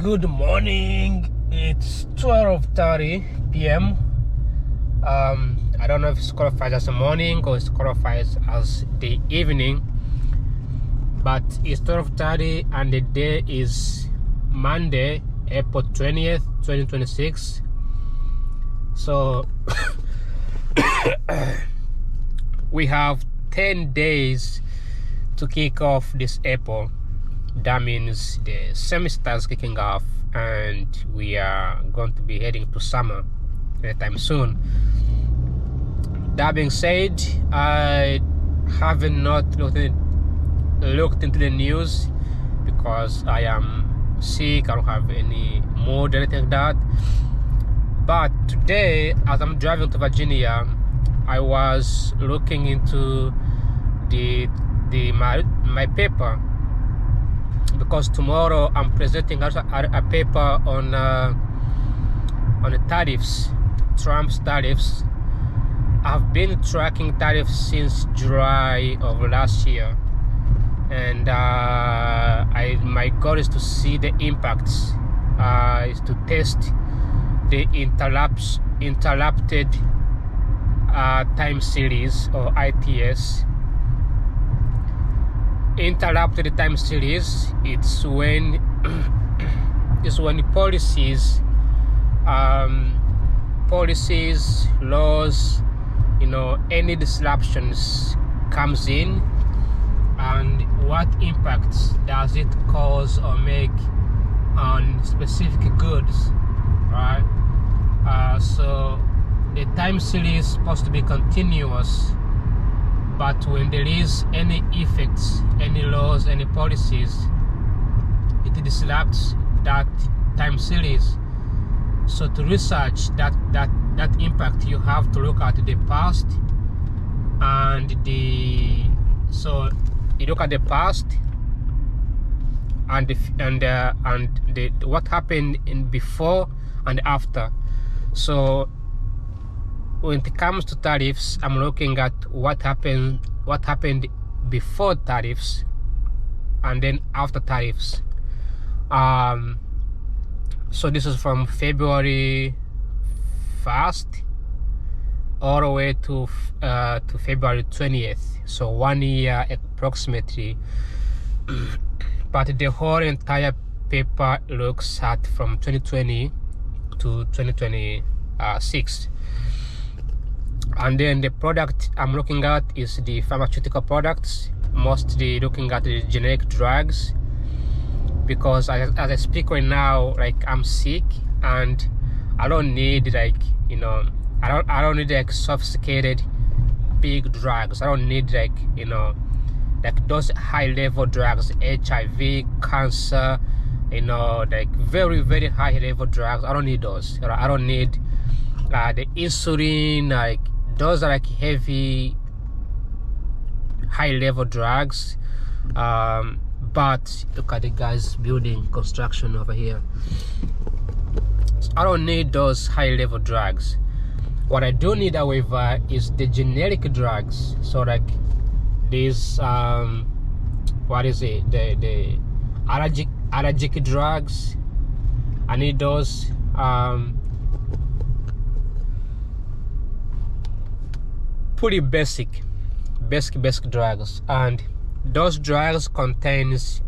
Good morning. It's 12:30 p.m. I don't know if it's qualified as the morning or it's qualified as the evening, but it's 12:30 and the day is Monday, April 20th, 2026. So we have 10 days to kick off this April. That means the semester is kicking off and we are going to be heading to summer anytime soon. That being said, I haven't not looked into the news because I am sick. I don't have any mood or anything like that. But today, as I'm driving to Virginia, I was looking into my paper, because tomorrow I'm presenting a paper on the tariffs, Trump's tariffs. I've been tracking tariffs since July of last year, and my goal is to see the impacts, is to test the interrupted time series, or ITS. Interrupted time series, it's when policies, laws, any disruptions comes in, and what impacts does it cause or make on specific goods, right? So the time series is supposed to be continuous, but when there is any effects, any laws, any policies, it disrupts that time series. So to research that impact, you have to look at the past, and so you look at the past and what happened in before and after. So when it comes to tariffs, I'm looking at what happened before tariffs and then after tariffs. So this is from February 1st all the way to February 20th. So 1 year approximately. But the whole entire paper looks at from 2020 to 2026. And then the product I'm looking at is the pharmaceutical products, mostly looking at the generic drugs, because as I speak right now, like, I'm sick and I don't need I don't need sophisticated big drugs. I don't need those high level drugs, HIV, cancer, very, very high level drugs. I don't need those. I don't need the insulin, those are heavy, high level drugs. But look at the guys building construction over here. So I don't need those high level drugs. What I do need, however, is the generic drugs. So these what is it, the allergic drugs. I need those. Pretty basic drugs, and those drugs contains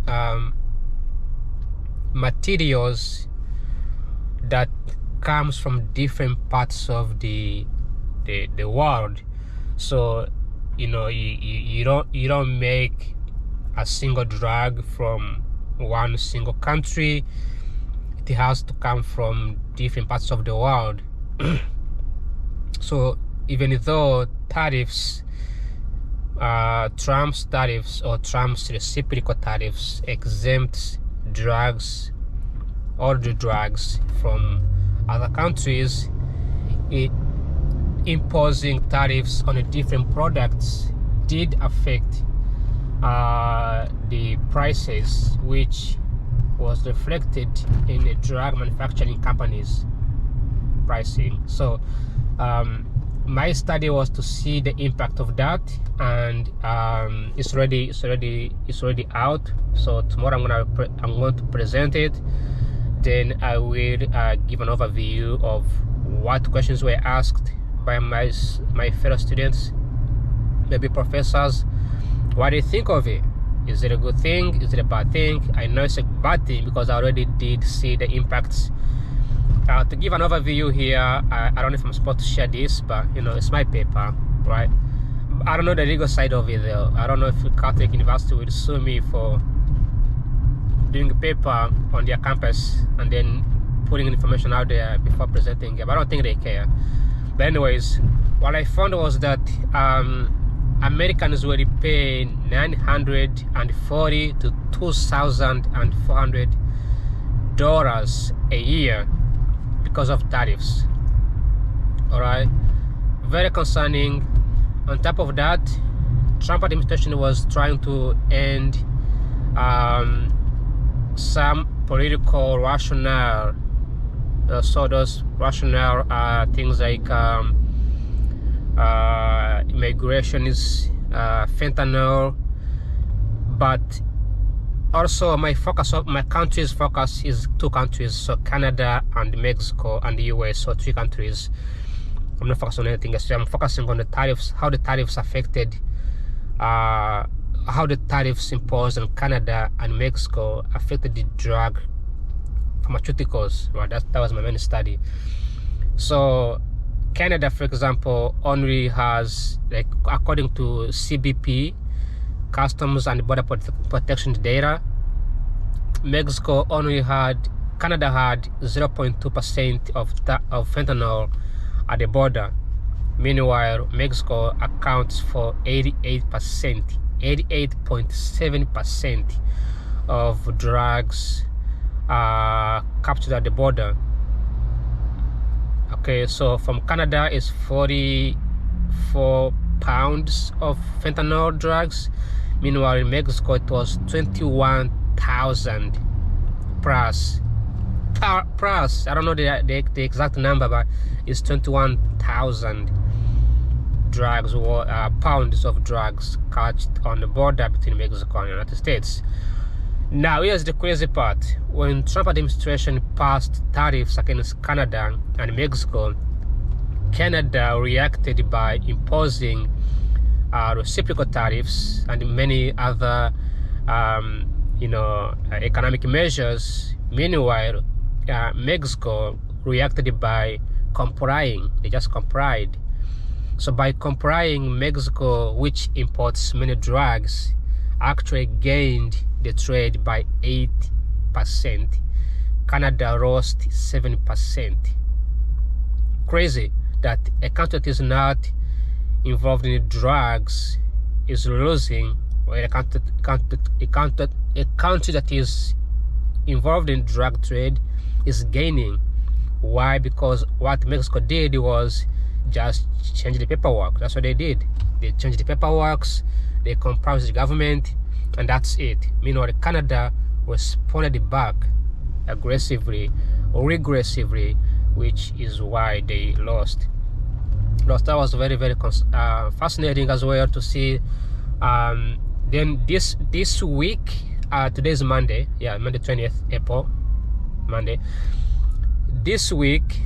materials that comes from different parts of the world. So you don't make a single drug from one single country. It has to come from different parts of the world. So even though tariffs, Trump's tariffs or Trump's reciprocal tariffs exempts drugs, all the drugs from other countries, imposing tariffs on the different products did affect the prices, which was reflected in the drug manufacturing companies' pricing. So my study was to see the impact of that, and it's already out. So tomorrow I'm going to present it. then I will give an overview of what questions were asked by my fellow students, maybe professors, what do you think of it? Is it a good thing? Is it a bad thing? I know it's a bad thing because I already did see the impacts. To give an overview here, I don't know if I'm supposed to share this, but you know, it's my paper, right? I don't know the legal side of it though. I don't know if Catholic University will sue me for doing a paper on their campus and then putting information out there before presenting it, but I don't think they care. But anyways, what I found was that Americans were paying $940 to $2,400 a year because of tariffs. All right, very concerning. On top of that, Trump administration was trying to end some political rationale. So those rationale things like immigration is fentanyl, but also my country's focus is two countries, so Canada and Mexico and the US, so three countries. I'm not focusing on anything else. I'm focusing on the tariffs, how the tariffs affected, how the tariffs imposed on Canada and Mexico affected the drug pharmaceuticals. Right, that was my main study. So Canada, for example, only has, like, according to CBP, Customs and Border Protection data, Canada had 0.2% of fentanyl at the border. Meanwhile, Mexico accounts for 88.7% of drugs captured at the border. Okay, so from Canada is 44 pounds of fentanyl drugs. Meanwhile, in Mexico it was 21,000 plus. I don't know the exact number, but it's 21,000 drugs or pounds of drugs caught on the border between Mexico and the United States. Now here's the crazy part. When Trump administration passed tariffs against Canada and Mexico, Canada reacted by imposing reciprocal tariffs and many other economic measures. Meanwhile, Mexico reacted by complying. They just complied. So by complying, Mexico, which imports many drugs, actually gained the trade by 8%. Canada lost 7%. Crazy that a country that is not involved in drugs is losing, or a country that is involved in drug trade is gaining. Why? Because what Mexico did was just change the paperwork. That's what they did. They changed the paperwork, they complied with the government, and that's it. Meanwhile, Canada responded back aggressively or regressively, which is why they lost. That was very, very fascinating as well to see. Then this week, today's Monday, Monday 20th April, Monday. This week,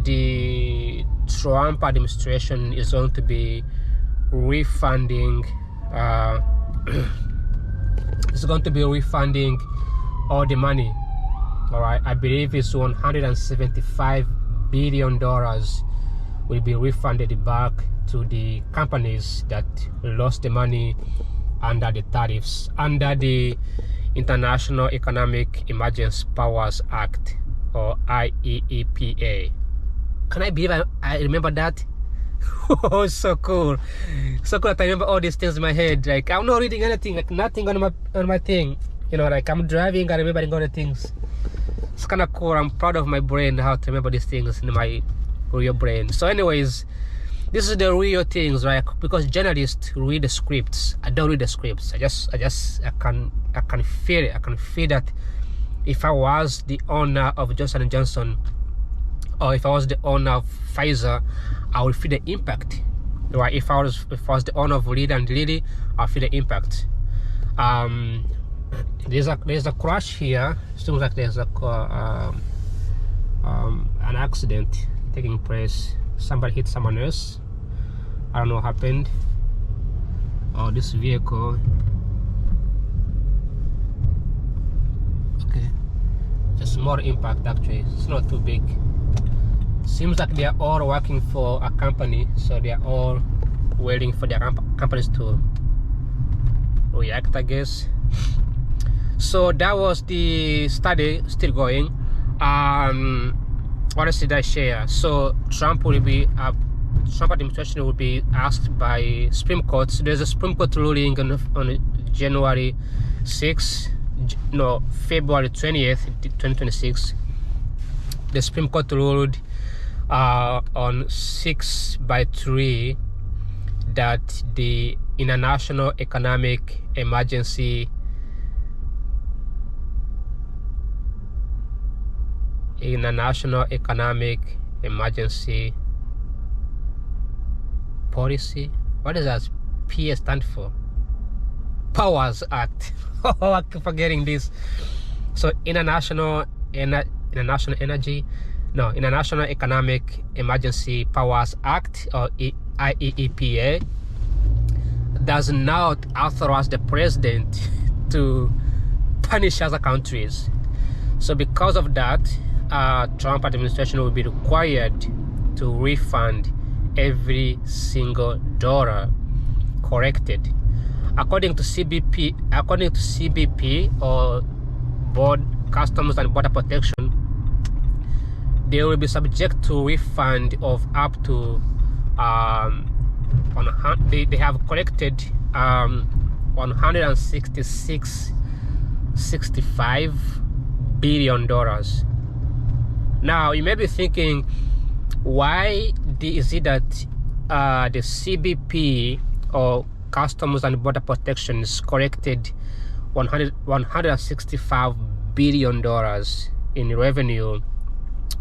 the Trump administration is going to be refunding. It's going to be refunding all the money. All right, I believe it's $175 billion will be refunded back to the companies that lost the money under the tariffs, under the International Economic Emergency Powers Act, or IEEPA. Can I believe I remember that? Oh, so cool that I remember all these things in my head. Like, I'm not reading anything, like nothing on my thing, like I'm driving and remembering all the things. It's kind of cool. I'm proud of my brain, how to remember these things in my real brain. So anyways, this is the real things, right? Because journalists read the scripts. I don't read the scripts. I can feel it. I can feel that if I was the owner of Johnson & Johnson, or if I was the owner of Pfizer, I would feel the impact. Right? If I was the owner of Lilly and Lilly, I'll feel the impact. there's a crash here. Seems like there's an accident taking place. Somebody hit someone else. I don't know what happened. Oh, this vehicle. Okay, just small impact actually. It's not too big. Seems like they are all working for a company, so they are all waiting for their companies to react, I guess. So that was the study, still going. What else did I share? So Trump administration will be asked by Supreme Court. So there's a Supreme Court ruling on January 6th, no, February 20th, 2026. The Supreme Court ruled on 6-3 that the international economic emergency policy, what does that PA stand for? Powers Act. Oh, I keep forgetting this. So International Economic Emergency Powers Act, or IEEPA, does not authorize the president to punish other countries. So because of that, Trump administration will be required to refund every single dollar collected. According to CBP, or Customs and Border Protection, they will be subject to refund of up to they have collected $166.65 billion. Now you may be thinking, why is it that the CBP, or Customs and Border Protection, is collected $165 billion in revenue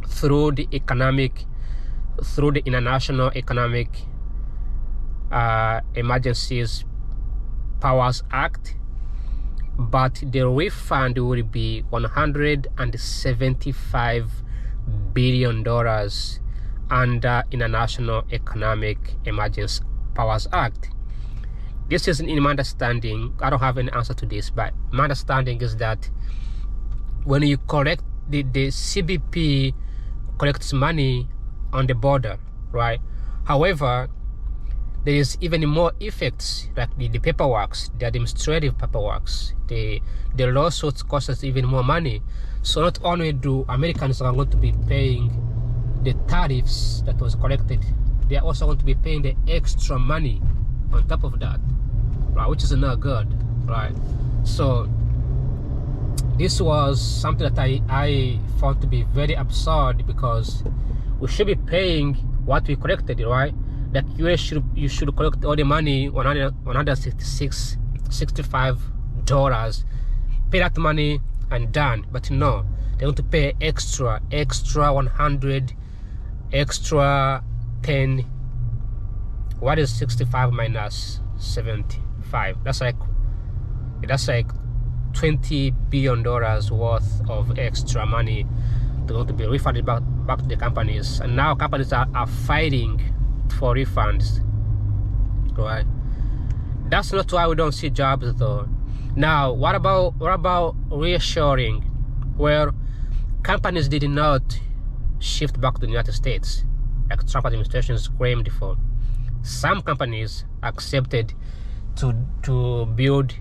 through the International Economic Emergencies Powers Act, but the refund will be $175 billion under International Economic Emergency Powers Act? This is in my understanding. I don't have any answer to this, but my understanding is that when you collect the CBP collects money on the border, right? However, there is even more effects, like the paperwork, the administrative paperwork. The lawsuits cost us even more money. So not only do Americans are going to be paying the tariffs that was collected, they are also going to be paying the extra money on top of that, right? Which is not good, right? So this was something that I found to be very absurd, because we should be paying what we collected, right? That you should collect all the money, $166.65, pay that money and done. But no, they want to pay extra 100, extra 10. What is 65 minus 75? That's like $20 billion worth of extra money to be refunded back to the companies. And now companies are fighting for refunds, right? That's not why we don't see jobs though. Now what about reassuring, where companies did not shift back to the United States like Trump administration is claimed for? Some companies accepted to build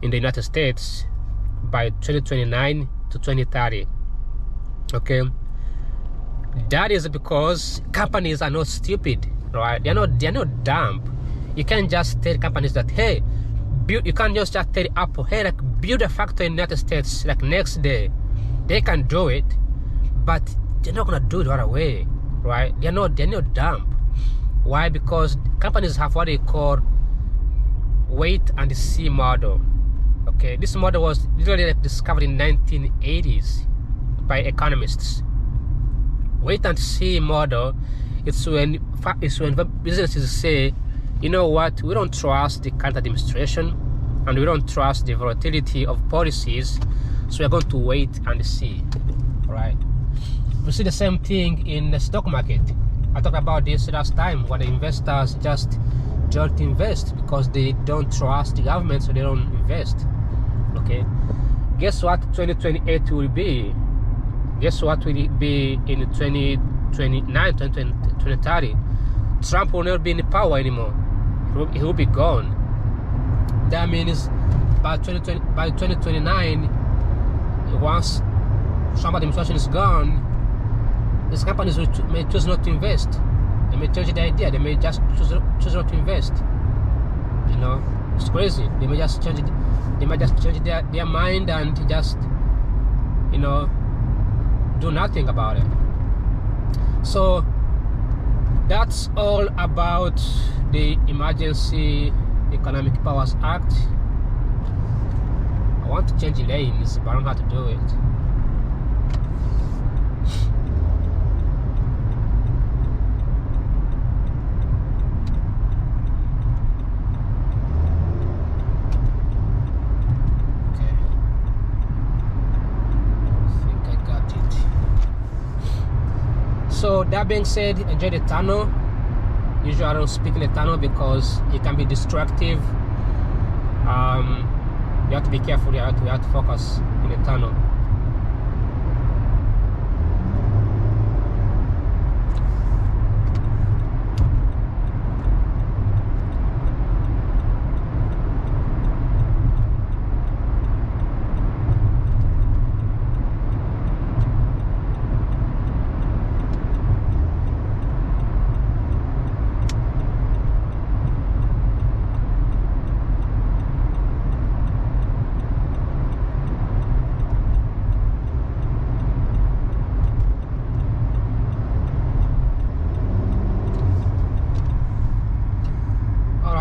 in the United States by 2029 to 2030. Okay, that is because companies are not stupid, right? They're not dumb. You can't just tell companies that, hey, you can't just tell Apple, hey, like, build a factory in the United States like next day. They can do it, but they're not gonna do it right away, right? They're not dumb. Why? Because companies have what they call wait and see model. Okay, this model was literally discovered in 1980s by economists. Wait and see model, it's when businesses say, you know what, we don't trust the current administration, and we don't trust the volatility of policies, so we're going to wait and see. All right, we see the same thing in the stock market. I talked about this last time, when the investors just don't invest because they don't trust the government, so they don't invest. Okay, guess what 2028 will be? Guess what will it be in 2029, 2030? Trump will not be in power anymore. He will be gone. That means by 2029, once Trump administration is gone, these companies may choose not to invest. They may change the idea. They may just choose not to invest. You know, it's crazy. They may just change it. They might just change their mind and just, you know, do nothing about it. So that's all about the Emergency Economic Powers Act. I want to change lanes, but I don't know how to do it. So that being said, enjoy the tunnel. Usually I don't speak in the tunnel because it can be destructive. You have to be careful. You have to focus in the tunnel.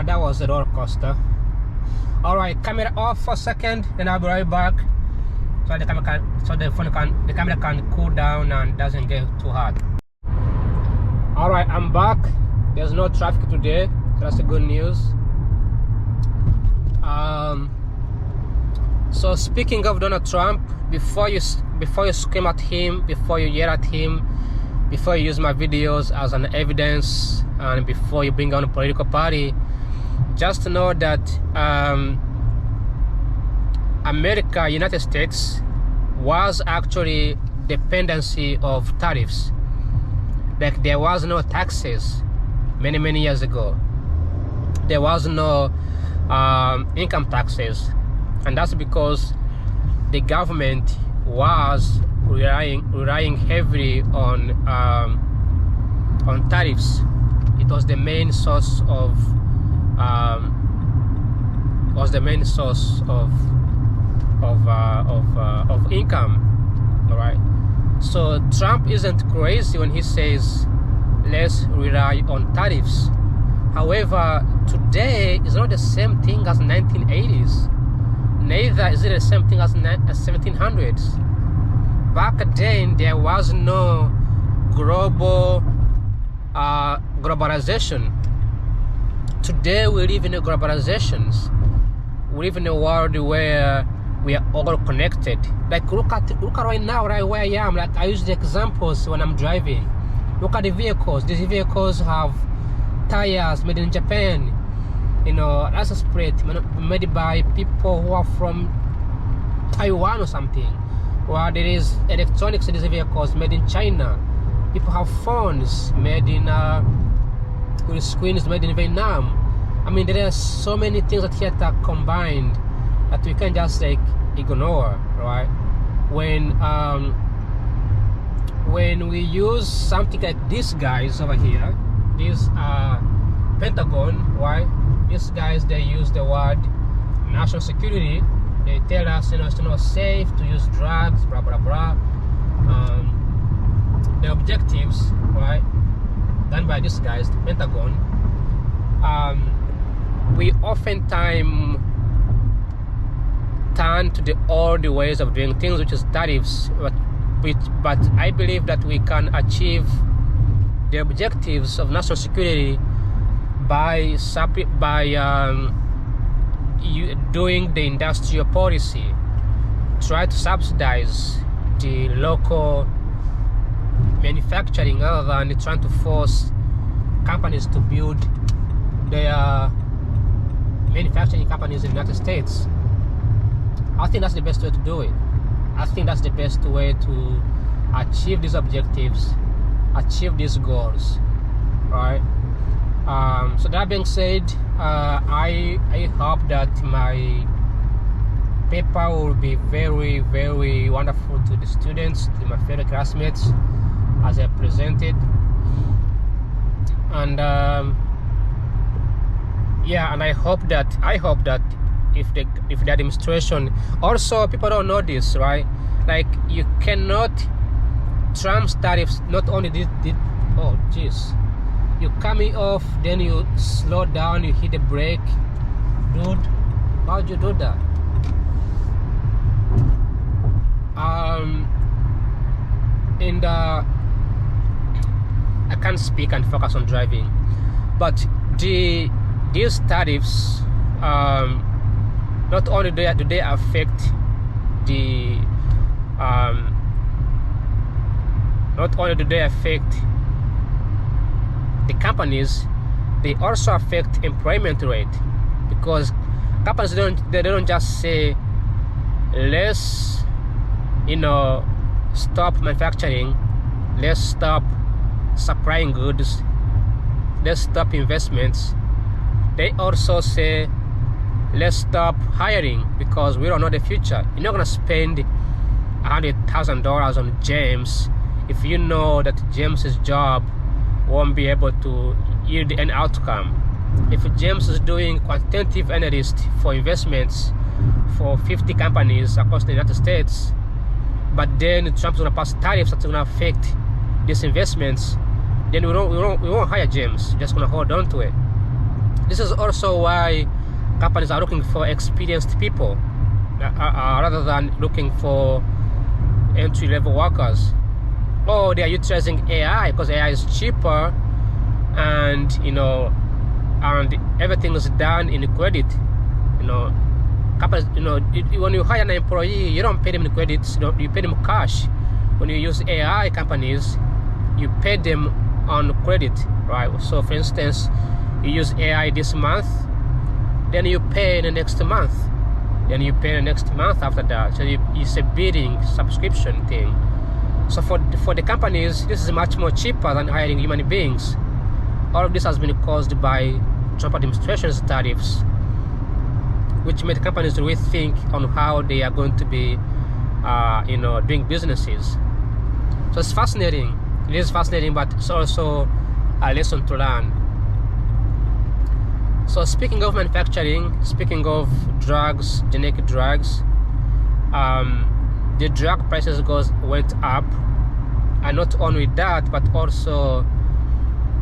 That was a roller coaster. All right, camera off for a second, then I'll be right back. So the camera can cool down and doesn't get too hot. All right, I'm back. There's no traffic today, so that's the good news. So speaking of Donald Trump, before you scream at him, before you yell at him, before you use my videos as an evidence, and before you bring on a political party, just know that America, United States, was actually dependency of tariffs. Like there was no taxes many years ago. There was no income taxes, and that's because the government was relying heavily on tariffs. It was the main source of income. All right, so Trump isn't crazy when he says let's rely on tariffs. However, today is not the same thing as 1980s. Neither is it the same thing as 1700s. Back then there was no globalization. Today we live in a globalizations. We live in a world where we are all connected. Like look at right now, right where I am. Like I use the examples when I'm driving. Look at the vehicles. These vehicles have tires made in Japan. You know, license plate made by people who are from Taiwan or something. Or there is electronics in these vehicles made in China. People have phones made in with screens made in Vietnam. I mean, there are so many things that here are combined that we can't just like ignore, right? When we use something like these guys over here, this Pentagon, right? These guys, they use the word national security. They tell us, you know, it's not safe to use drugs, blah blah blah. The objectives, right, done by these guys, the Pentagon. We oftentimes turn to the old ways of doing things, which is tariffs. But I believe that we can achieve the objectives of national security by doing the industrial policy, try to subsidize the local manufacturing other than trying to force companies to build their manufacturing companies in the United States. I think that's the best way to do it. I think that's the best way to achieve these objectives, achieve these goals, right? So that being said, I hope that my paper will be very, very wonderful to the students, to my fellow classmates, as I presented. And yeah, and I hope that if the administration, also people don't know this, right? Like, you cannot Trump's tariffs not only did oh jeez, you coming off, then you slow down, you hit the brake, dude. How'd you do that? I can't speak and focus on driving, but these tariffs, not only do they affect the not only do they affect the companies, they also affect employment rate, because companies don't just say, let's stop manufacturing, let's stop supplying goods, let's stop investments. They also say, let's stop hiring, because we don't know the future. You're not gonna spend $100,000 on James if you know that James's job won't be able to yield an outcome. If James is doing quantitative analysis for investments for 50 companies across the United States, but then Trump's gonna pass tariffs that's gonna affect these investments, then we won't hire James. We're just gonna hold on to it. This is also why companies are looking for experienced people rather than looking for entry-level workers. Or they are utilizing AI because AI is cheaper, and and everything is done in credit. Companies, when you hire an employee, you don't pay them in credits, you pay them cash. When you use AI companies, you pay them on credit, right? So for instance, you use AI this month, then you pay in the next month, then you pay the next month after that. So it's a bidding subscription thing. So for the companies, this is much more cheaper than hiring human beings. All of this has been caused by Trump administration's tariffs, which made companies rethink on how they are going to be doing businesses. So it's fascinating. It is fascinating, but it's also a lesson to learn. So speaking of manufacturing, speaking of drugs, generic drugs, the drug prices went up, and not only that, but also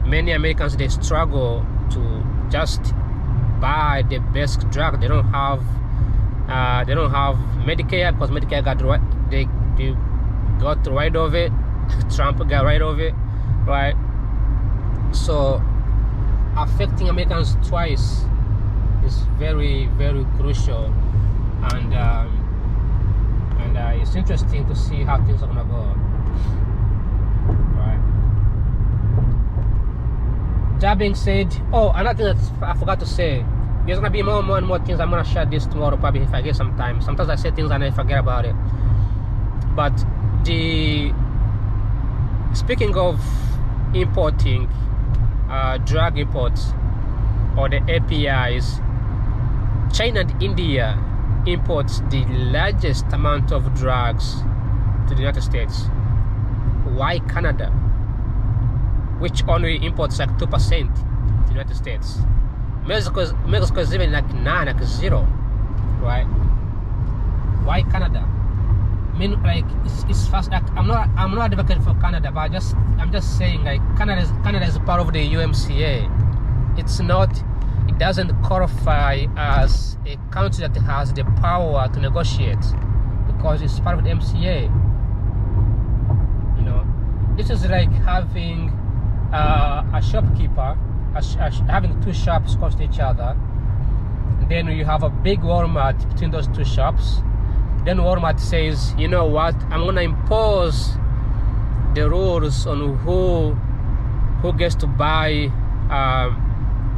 many Americans, they struggle to just buy the best drug. They don't have Medicare, because Medicare got rid of it. Trump got rid of it, right? So affecting Americans twice is very, very crucial, and it's interesting to see how things are gonna go, right? That being said, another thing that I forgot to say, there's gonna be more and more things. I'm gonna share this tomorrow, probably, if I get some time. Sometimes I say things and I forget about it. But speaking of importing drug imports, or the APIs, China and India imports the largest amount of drugs to the United States. Why Canada, which only imports like 2% to the United States? Mexico is even like 9, like 0, right? Why Canada? I mean, like, it's fast. Like, I'm not advocating for Canada, but I'm just saying, like, Canada is part of the USMCA. It doesn't qualify as a country that has the power to negotiate, because it's part of the MCA. This is like having a shopkeeper, having two shops close to each other. then you have a big Walmart between those two shops. Then Walmart says, you know what, I'm gonna impose the rules on who gets to buy,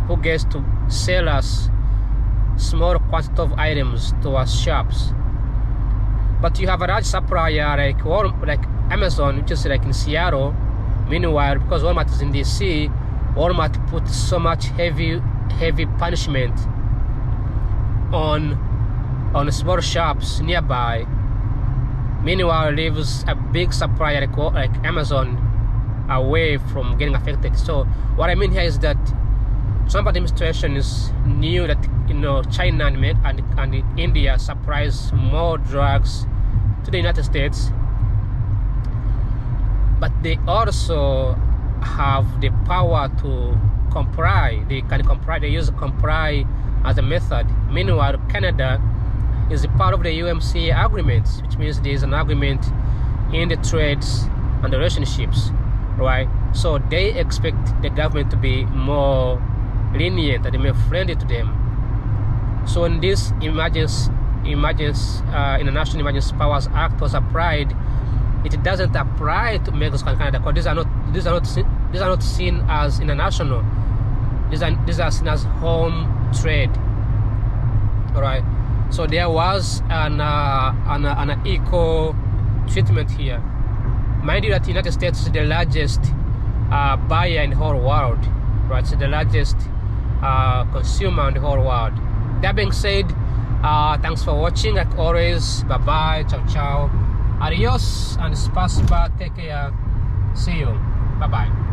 who gets to sell us small quantity of items to our shops. But you have a large supplier like Amazon, which is like in Seattle. Meanwhile, because Walmart is in DC, Walmart put so much heavy punishment on small shops nearby. Meanwhile, leaves a big supplier like Amazon away from getting affected. So what I mean here is that Trump administration knew that, you know, China and India supplies more drugs to the United States, but they also have the power to comply. They can comply. They use comply as a method. Meanwhile, Canada is a part of the USMCA agreement, which means there is an agreement in the trades and the relationships, right? So they expect the government to be more lenient and more friendly to them. So when this International Emergency Powers Act was applied, it doesn't apply to Mexico and Canada, because these are not seen as international. These are seen as home trade. All right. So there was an equal treatment here. Mind you that the United States is the largest buyer in the whole world, right? It's the largest consumer in the whole world. That being said, thanks for watching. Like always, bye bye, ciao ciao, adios, and spasiba. Take care. See you. Bye bye.